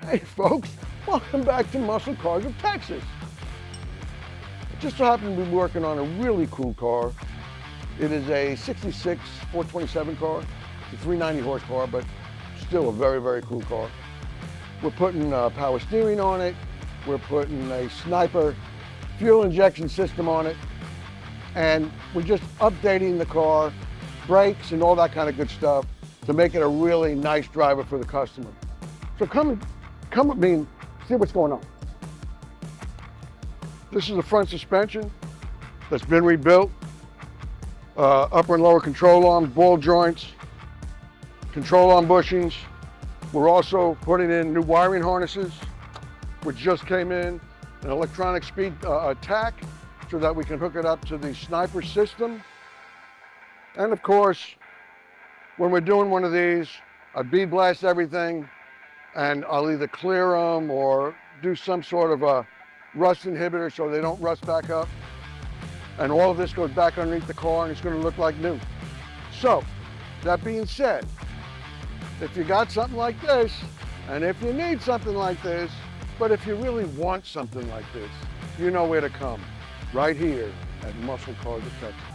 Hey folks, welcome back to Muscle Cars of Texas. I just so happen to be working on a really cool car. It is a 66 427 car. It's a 390 horsepower, but still a very, very cool car. We're putting power steering on it. We're putting a sniper fuel injection system on it. And we're just updating the car, brakes and all that kind of good stuff to make it a really nice driver for the customer. So come with me and see what's going on. This is the front suspension that's been rebuilt. Upper and lower control arms, ball joints, control arm bushings. We're also putting in new wiring harnesses, which just came in, an electronic speed attack so that we can hook it up to the sniper system. And of course, when we're doing one of these, I bead blast everything, and I'll either clear them or do some sort of a rust inhibitor so they don't rust back up. And all of this goes back underneath the car and it's going to look like new. So, that being said, if you got something like this, and if you need something like this, but if you really want something like this, you know where to come. Right here at Muscle Cars of Texas.